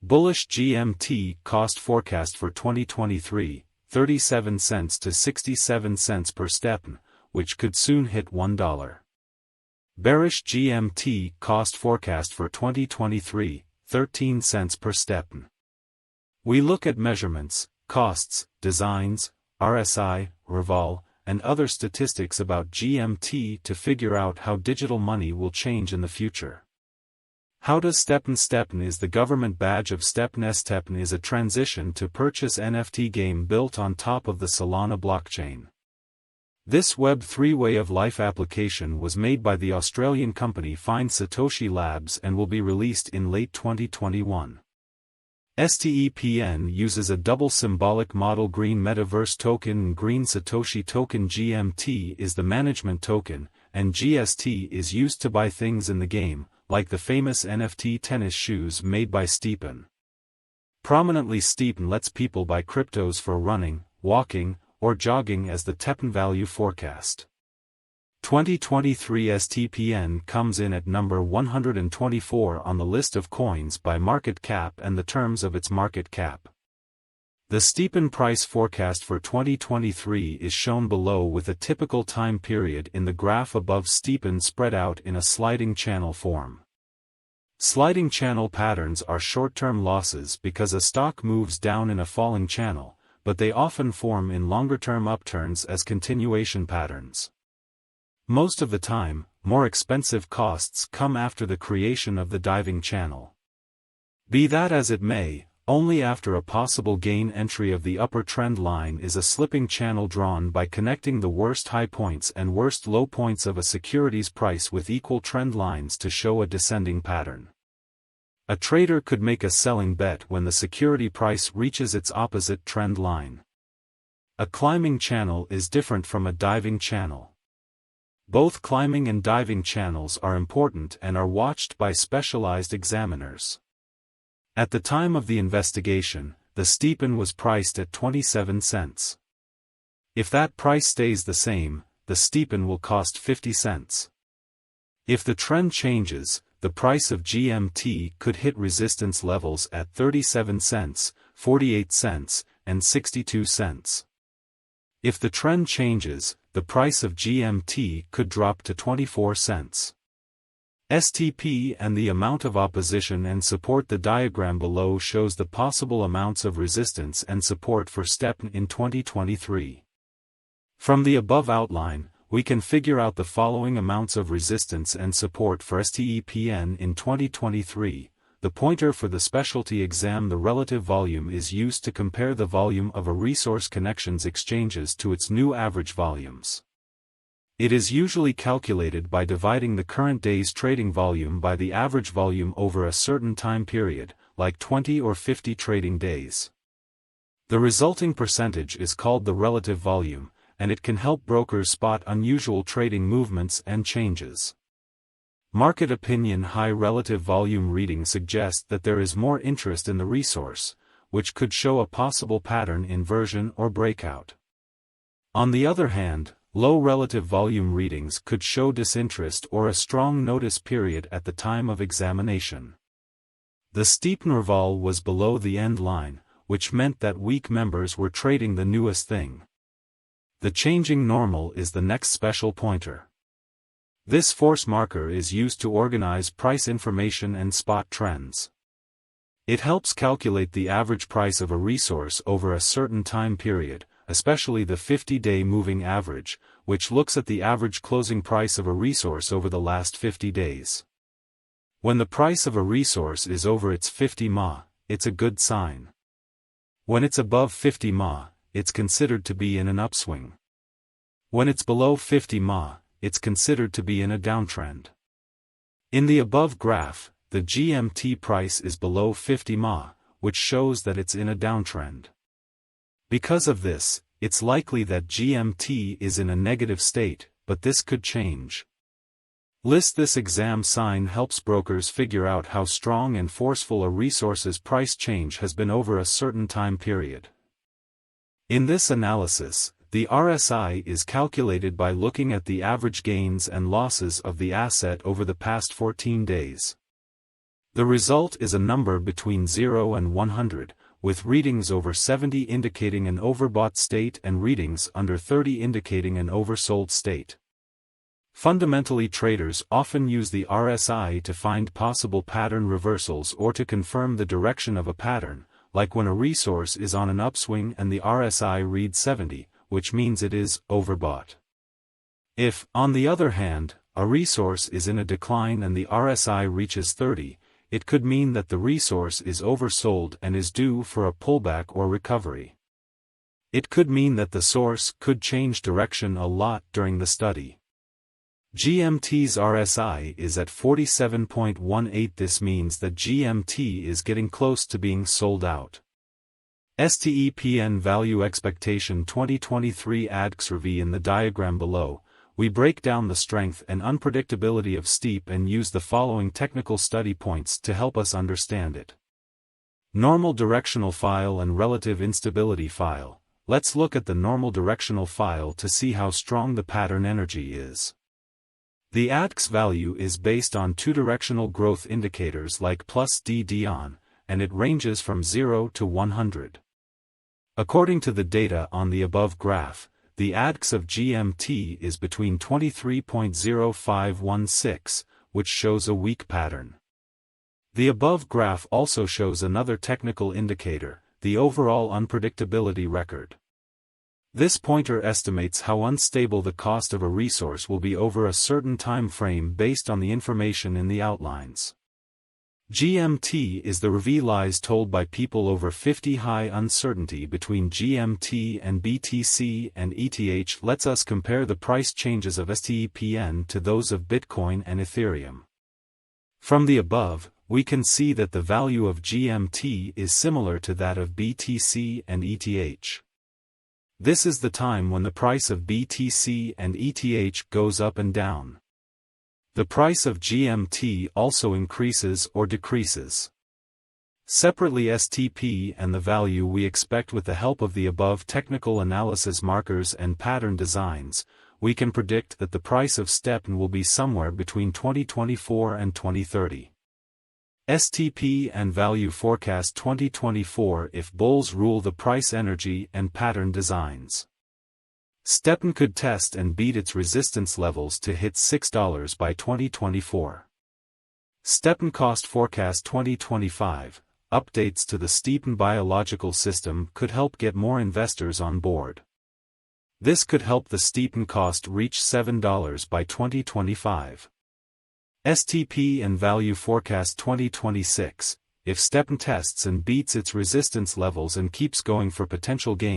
Bullish GMT cost forecast for 2023, 37 cents to 67 cents per Stepn, which could soon hit $1. Bearish GMT cost forecast for 2023, 13 cents per Stepn. We look at measurements, costs, designs, RSI, Reval, and other statistics about GMT to figure out how digital money will change in the future. How does Stepn? Stepn is the government badge of Stepn. Stepn is a transition to purchase NFT game built on top of the Solana blockchain. This Web3 way of life application was made by the Australian company Find Satoshi Labs and will be released in late 2021. Stepn uses a double symbolic model: green metaverse token and green Satoshi token. GMT is the management token, and GST is used to buy things in the game, like the famous NFT tennis shoes made by Stepn. Prominently, Stepn lets people buy cryptos for running, walking, or jogging as the Stepn value forecast. 2023 Stepn comes in at number 124 on the list of coins by market cap and the terms of its market cap. The Stepn price forecast for 2023 is shown below with a typical time period in the graph above. Stepn spread out in a sliding channel form. Sliding channel patterns are short-term losses because a stock moves down in a falling channel, but they often form in longer-term upturns as continuation patterns. Most of the time, more expensive costs come after the creation of the diving channel. Be that as it may, only after a possible gain entry of the upper trend line is a slipping channel drawn by connecting the worst high points and worst low points of a security's price with equal trend lines to show a descending pattern. A trader could make a selling bet when the security price reaches its opposite trend line. A climbing channel is different from a diving channel. Both climbing and diving channels are important and are watched by specialized examiners. At the time of the investigation, the Stepn was priced at 27 cents. If that price stays the same, the Stepn will cost 50 cents. If the trend changes, the price of GMT could hit resistance levels at 37 cents, 48 cents, and 62 cents. If the trend changes, the price of GMT could drop to 24 cents. STP and the amount of opposition and support. The diagram below shows the possible amounts of resistance and support for Stepn in 2023. From the above outline, we can figure out the following amounts of resistance and support for Stepn in 2023. The pointer for the specialty exam. The relative volume is used to compare the volume of a resource connections exchanges to its new average volumes. It is usually calculated by dividing the current day's trading volume by the average volume over a certain time period, like 20 or 50 trading days. The resulting percentage is called the relative volume, and it can help brokers spot unusual trading movements and changes. Market opinion. High relative volume reading suggests that there is more interest in the resource, which could show a possible pattern inversion or breakout. On the other hand, low relative volume readings could show disinterest or a strong notice period at the time of examination. The Stepn Reval was below the end line, which meant that weak members were trading the newest thing. The changing normal is the next special pointer. This force marker is used to organize price information and spot trends. It helps calculate the average price of a resource over a certain time period, especially the 50-day moving average, which looks at the average closing price of a resource over the last 50 days. When the price of a resource is over its 50 ma, it's a good sign. When it's above 50 ma, it's considered to be in an upswing. When it's below 50 ma, it's considered to be in a downtrend. In the above graph, the GMT price is below 50 ma, which shows that it's in a downtrend. Because of this, it's likely that GMT is in a negative state, but this could change. This exam sign helps brokers figure out how strong and forceful a resource's price change has been over a certain time period. In this analysis, the RSI is calculated by looking at the average gains and losses of the asset over the past 14 days. The result is a number between 0 and 100, with readings over 70 indicating an overbought state and readings under 30 indicating an oversold state. Fundamentally, traders often use the RSI to find possible pattern reversals or to confirm the direction of a pattern, like when a resource is on an upswing and the RSI reads 70, which means it is overbought. If, on the other hand, a resource is in a decline and the RSI reaches 30, it could mean that the resource is oversold and is due for a pullback or recovery. It could mean that the source could change direction a lot during the study. GMT's RSI is at 47.18. This means that GMT is getting close to being sold out. Stepn value expectation 2023 ADXRV. In the diagram below, we break down the strength and unpredictability of Stepn and use the following technical study points to help us understand it. Normal directional file and relative instability file. Let's look at the normal directional file to see how strong the pattern energy is. The ADX value is based on two directional growth indicators like plus DDON, and it ranges from 0 to 100. According to the data on the above graph, the ADX of GMT is between 23.0516, which shows a weak pattern. The above graph also shows another technical indicator, the overall unpredictability record. This pointer estimates how unstable the cost of a resource will be over a certain time frame based on the information in the outlines. GMT is the reveal told by people over 50. High uncertainty between GMT and BTC and ETH lets us compare the price changes of Stepn to those of Bitcoin and Ethereum. From the above, we can see that the value of GMT is similar to that of BTC and ETH. This is the time when the price of BTC and ETH goes up and down. The price of GMT also increases or decreases. Separately, STP and the value we expect with the help of the above technical analysis markers and pattern designs, we can predict that the price of Stepn will be somewhere between 2024 and 2030. STP and value forecast 2024 if bulls rule the price energy and pattern designs. Stepn could test and beat its resistance levels to hit $6 by 2024. Stepn cost forecast 2025, updates to the Stepn biological system could help get more investors on board. This could help the Stepn cost reach $7 by 2025. STP and value forecast 2026, if Stepn tests and beats its resistance levels and keeps going for potential gain.